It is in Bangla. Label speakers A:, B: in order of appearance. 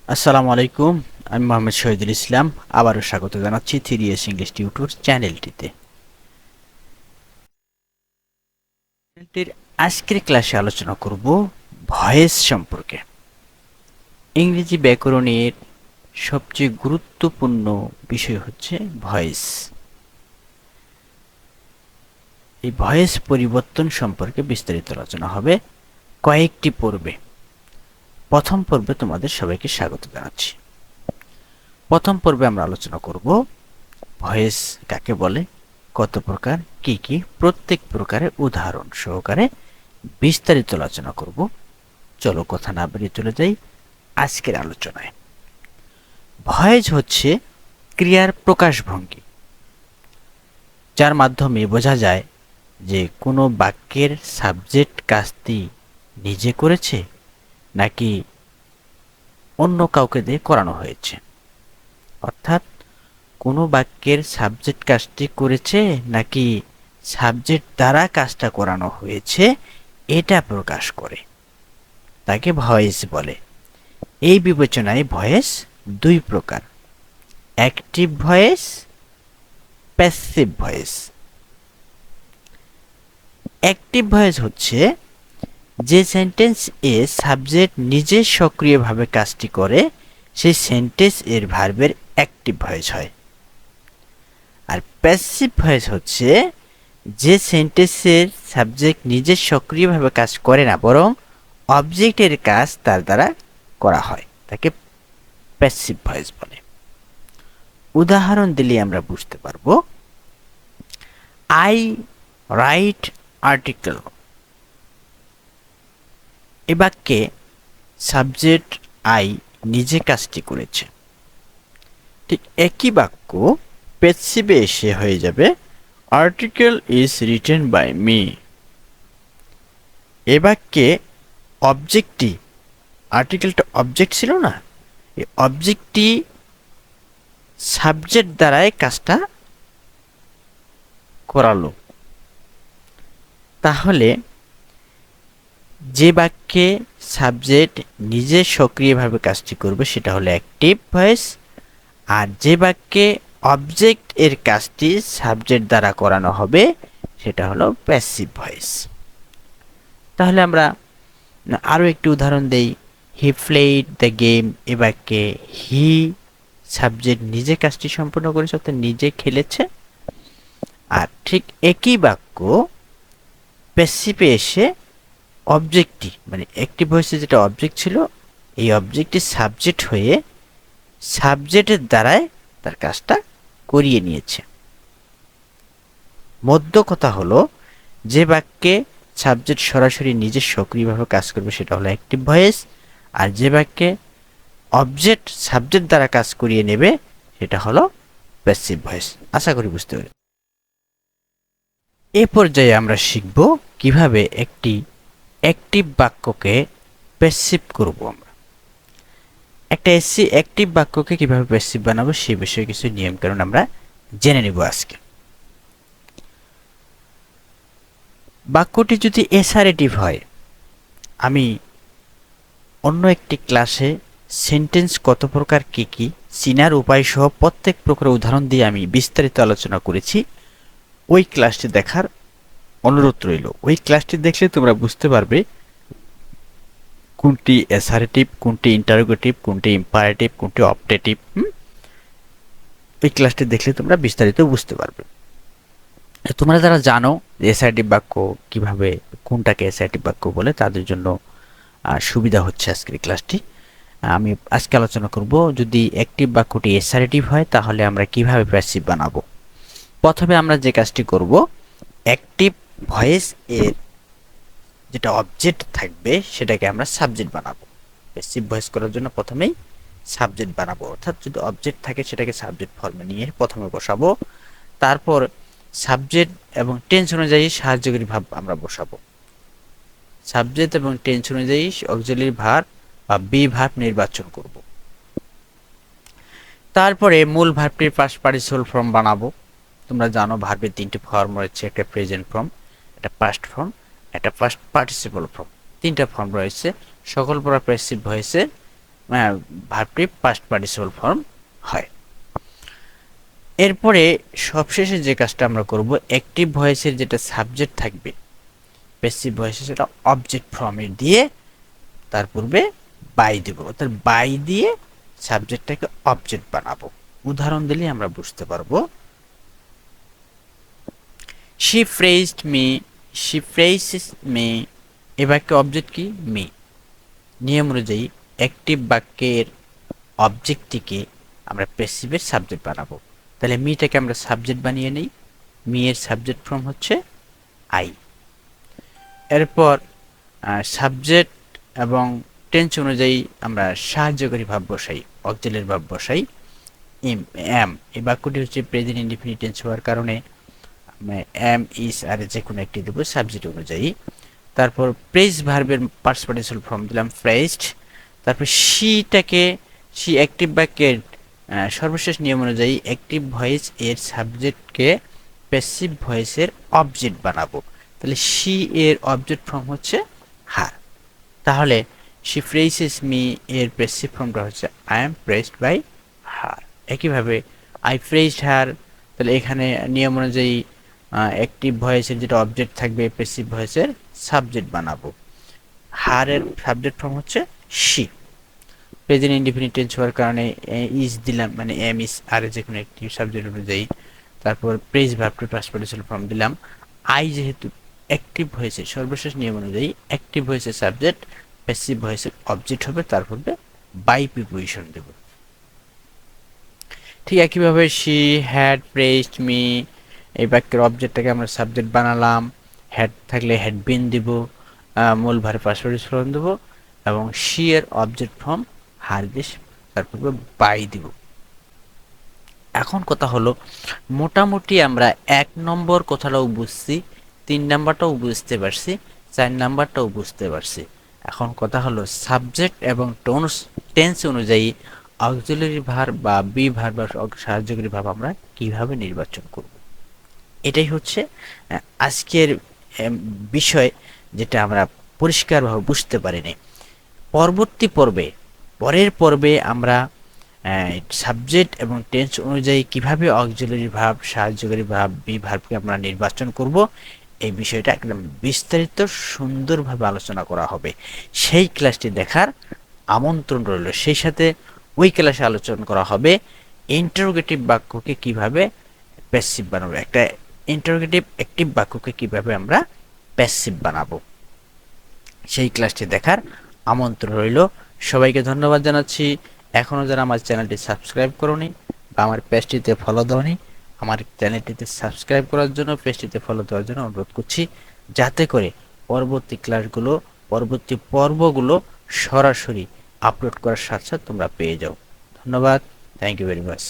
A: আসসালামু আলাইকুম। আমি মোহাম্মদ শহীদুল ইসলাম। আবারও স্বাগত জানাচ্ছি 3S ইংলিশ টিউটর চ্যানেলটিতে। চ্যানেলটির আজকের ক্লাসে আলোচনা করব ভয়েস সম্পর্কে। ইংরেজি ব্যাকরণের সবচেয়ে গুরুত্বপূর্ণ বিষয় হচ্ছে ভয়েস। এই ভয়েস পরিবর্তন সম্পর্কে বিস্তারিত আলোচনা হবে কয়েকটি পর্বে। প্রথম পর্বে তোমাদের সবাইকে স্বাগত জানাচ্ছি। প্রথম পর্বে আমরা আলোচনা করব ভয়েস কাকে বলে, কত প্রকার, কি কি, প্রত্যেক প্রকারের উদাহরণ সহকারে বিস্তারিত আলোচনা করব। চলো কথা না বেরিয়ে চলে যাই আজকের আলোচনায়। ভয়েস হচ্ছে ক্রিয়ার প্রকাশভঙ্গি, যার মাধ্যমে বোঝা যায় যে কোনো বাক্যের সাবজেক্ট কাজটি নিজে করেছে নাকি অন্য কাউকে দিয়ে করানো হয়েছে। অর্থাৎ কোনো বাক্যের সাবজেক্ট কাজটি করেছে নাকি সাবজেক্ট দ্বারা কাজটা করানো হয়েছে এটা প্রকাশ করে, তাকে ভয়েস বলে। এই বিবেচনায় ভয়েস দুই প্রকার: active voice, passive voice. Active voice হচ্ছে যে সেন্টেন্স এ সাবজেক্ট নিজে সক্রিয়ভাবে কাজটি করে সেই সেন্টেন্স এর ভার্বের অ্যাক্টিভ ভয়েস হয়। আর প্যাসিভ ভয়েস হচ্ছে যে সেন্টেন্সের সাবজেক্ট নিজে সক্রিয়ভাবে কাজ করে না, বরং অবজেক্টের কাজ তার দ্বারা করা হয়, তাকে প্যাসিভ ভয়েস বলে। উদাহরণ দিলে আমরা বুঝতে পারবো। I right article. এ বাক্যে সাবজেক্ট আই নিজে কাজটি করেছে। ঠিক একই বাক্য প্যাসিভে এসে হয়ে যাবে article is written by me. এ বাক্যে অবজেক্টটি, আর্টিকেলটা অবজেক্ট ছিল না, এই অবজেক্টটি সাবজেক্ট দ্বারাই কাজটা করালো। তাহলে যে বাক্যে সাবজেক্ট নিজে সক্রিয়ভাবে কাজটি করবে সেটা হলো অ্যাক্টিভ ভয়েস, আর যে বাক্যে অবজেক্ট এর কাজটি সাবজেক্ট দ্বারা করানো হবে সেটা হলো প্যাসিভ ভয়েস। তাহলে আমরা আরও একটি উদাহরণ দেই। He played the game. এ বাক্যে হি সাবজেক্ট নিজে কাজটি সম্পূর্ণ করেছে, অর্থাৎ নিজে খেলেছে। আর ঠিক একই বাক্য প্যাসিভে এসে অবজেক্টটি, মানে অ্যাক্টিভ ভয়েসে যেটা অবজেক্ট ছিল, এই অবজেক্টটি সাবজেক্ট হয়ে সাবজেক্টের দ্বারাই তার কাজটা করিয়ে নিয়েছে। মধ্য কথা হলো যে বাক্যে সাবজেক্ট সরাসরি নিজে সক্রিয়ভাবে কাজ করবে সেটা হলো অ্যাক্টিভ ভয়েস, আর যে বাক্যে অবজেক্ট সাবজেক্ট দ্বারা কাজ করিয়ে নেবে সেটা হলো প্যাসিভ ভয়েস। আশা করি বুঝতে পেরেছি। এ পর্যায়ে আমরা শিখব কিভাবে একটি অ্যাক্টিভ বাক্যকে প্যাসিভ করব। আমরা একটা অ্যাক্টিভ বাক্যকে কিভাবে প্যাসিভ বানাবো সেই বিষয়ে কিছু নিয়মকানুন আমরা জেনে নেব আজকে। বাক্যটি যদি অ্যাসারেটিভ হয়, আমি অন্য একটি ক্লাসে সেন্টেন্স কত প্রকার কী কী চিনার উপায় সহ প্রত্যেক প্রকার উদাহরণ দিয়ে আমি বিস্তারিত আলোচনা করেছি। ওই ক্লাসটি দেখার অনুরোধ রইল। ওই ক্লাসটি দেখলে তোমরা বুঝতে পারবে কোনটি অ্যাসারেটিভ, কোনটি ইন্টারোগেটিভ, কোনটি ইম্পারেটিভ, কোনটি অপটেটিভ। ওই ক্লাসটি দেখলে তোমরা বিস্তারিত বুঝতে পারবে। তোমরা যারা জানো অ্যাসারেটিভ বাক্য কিভাবে, কোনটাকে অ্যাসারেটিভ বাক্য বলে, তাদের জন্য সুবিধা হচ্ছে আজকের ক্লাসটি। আমি আজকে আলোচনা করব যদি অ্যাক্টিভ বাক্যটি অ্যাসারেটিভ হয় তাহলে আমরা কিভাবে প্যাসিভ বানাবো। প্রথমে আমরা যে কাজটি করব, অ্যাক্টিভ ভয়েস এর যেটা অবজেক্ট থাকবে সেটাকে আমরা সাবজেক্ট বানাবো। প্যাসিভ ভয়েস করার জন্য প্রথমেই সাবজেক্ট বানাবো, অর্থাৎ যদি অবজেক্ট থাকে সেটাকে সাবজেক্ট ফর্মে নিয়ে প্রথমে বসাবো। তারপর সাবজেক্ট এবং টেন্স অনুযায়ী সাহায্যকারী ভার্ব আমরা বসাবো। সাবজেক্ট এবং টেন্স অনুযায়ী অক্সিলারি ভার্ব বা বি ভার্ব নির্বাচন করব। তারপরে মূল ভার্বটির পাস্ট পার্টিসিপল ফর্ম বানাবো। তোমরা জানো ভার্বের তিনটি ফর্ম রয়েছে, একটা প্রেজেন্ট ফর্ম, একটা পাস্ট ফর্ম, একটা পাস্ট পার্টিসিপল ফর্ম। তিনটা ফর্ম রয়েছে। সকল প্রকার প্যাসিভ ভয়েসে ভার্বটি পাস্ট পার্টিসিপল ফর্ম হয়। এরপরে সবশেষে যে কাজটা আমরা করব, অ্যাক্টিভ ভয়েসের যেটা সাবজেক্ট থাকবে প্যাসিভ ভয়েসে সেটা অবজেক্ট ফর্মে দিয়ে তার পূর্বে বাই দেব, অর্থাৎ বাই দিয়ে সাবজেক্টটাকে অবজেক্ট বানাবো। উদাহরণ দিলে আমরা বুঝতে পারবো। She praised me, she praises me, এ বাক্যে অবজেক্ট কি? মি। নিয়ম অনুযায়ী অ্যাক্টিভ বাক্যের অবজেক্টটিকে আমরা প্যাসিভের সাবজেক্ট বানাবো। তাহলে মিটাকে আমরা সাবজেক্ট বানিয়ে নেই, মি এর সাবজেক্ট ফর্ম হচ্ছে আই। এরপর সাবজেক্ট এবং টেন্স অনুযায়ী আমরা সাহায্যকারী ভাব বসাই, অক্সিলারি ভাব বসাই এম। এই বাক্যটি হচ্ছে প্রেজেন্ট ইনডিফিনিট টেন্স হওয়ার কারণে এম ইজ আর যে কোনো একটি দেবো সাবজেক্ট অনুযায়ী। তারপর প্রেজ ভার্বের পাস্ট পার্টিসিপল ফর্ম দিলাম প্রেজড। তারপর শিটাকে, শি অ্যাক্টিভ বাক্যের সর্বশেষ নিয়ম অনুযায়ী অ্যাক্টিভ ভয়েস এর সাবজেক্টকে প্যাসিভ ভয়েসের অবজেক্ট বানাবো। তাহলে শি এর অবজেক্ট ফর্ম হচ্ছে হার। তাহলে শি প্রেইসেস মি এর প্যাসিভ ফর্মটা হচ্ছে I am praised by her. একইভাবে আই প্রেসড হার, তাহলে এখানে নিয়ম অনুযায়ী অ্যাক্টিভ ভয়েসের যেটা অবজেক্ট থাকবে প্যাসিভ ভয়েসের সাবজেক্ট বানাবো। হারের সাবজেক্ট ফর্ম হচ্ছে শি। প্রেজেন্ট ইনডিফিনিট টেন্স হওয়ার কারণে ইজ দিলাম, মানে এম ইজ আর যে কোনো একটি সাবজেক্ট অনুযায়ী। তারপর প্রেজ ভার্বটি পাস্ট পার্টিসিপল ফর্ম দিলাম। আই যেহেতু অ্যাক্টিভ ভয়েসের সর্বশেষ নিয়ম অনুযায়ী অ্যাক্টিভ ভয়েসের সাবজেক্ট, প্যাসিভ ভয়েসের অবজেক্ট হবে, তার পূর্বে বাই প্রিপোজিশন দেব। ঠিক একইভাবে শি হ্যাড প্রেজড মি, এই বাক্যের অবজেক্টটাকে আমরা সাবজেক্ট বানালাম। হ্যাড থাকলে হ্যাড বিন দিব, মূল ভারে পাস্ট পার্টিসিপল ফর্ম দেব, এবং শি এর অবজেক্ট ফর্ম হার দিয়ে তার পূর্বে বাই দিব। এখন কথা হলো, মোটামুটি আমরা 1 নম্বর কথাটাও বুঝছি, 3 নাম্বারটাও বুঝতে পারছি, 4 নাম্বারটাও বুঝতে পারছি। এখন কথা হলো সাবজেক্ট এবং টেন্স অনুযায়ী অক্সিলারি ভার্ব বা বি ভার্ব বা সাহায্যকারী ভার্ব আমরা কিভাবে নির্বাচন করব, এটাই হচ্ছে আজকের বিষয়, যেটা আমরা পরিষ্কারভাবে বুঝতে পারিনি। পরবর্তী পর্বে, পরের পর্বে আমরা সাবজেক্ট এবং টেন্স অনুযায়ী কিভাবে অক্সিলারি ভার্ব, সাহায্যকারী ভার্ব, বি ভার্বকে আমরা নির্বাচন করব, এই বিষয়টা একদম বিস্তারিত সুন্দরভাবে আলোচনা করা হবে। সেই ক্লাসটি দেখার আমন্ত্রণ রইল। সেই সাথে ওই ক্লাসে আলোচনা করা হবে ইন্টারোগেটিভ বাক্যকে কিভাবে প্যাসিভ বানাবো, একটা ইন্টারোগেটিভ অ্যাক্টিভ বাক্যকে কিভাবে আমরা প্যাসিভ বানাবো। সেই ক্লাসটি দেখার আমন্ত্রণ রইল। সবাইকে ধন্যবাদ জানাচ্ছি। এখনও যারা আমার চ্যানেলটি সাবস্ক্রাইব করোনি বা আমার পেজটিতে ফলো দাওনি, আমার চ্যানেলটিতে সাবস্ক্রাইব করার জন্য, পেজটিতে ফলো দেওয়ার জন্য অনুরোধ করছি, যাতে করে পরবর্তী ক্লাসগুলো, পরবর্তী পর্বগুলো সরাসরি আপলোড করার সাথে সাথে তোমরা পেয়ে যাও। ধন্যবাদ। Thank you very much.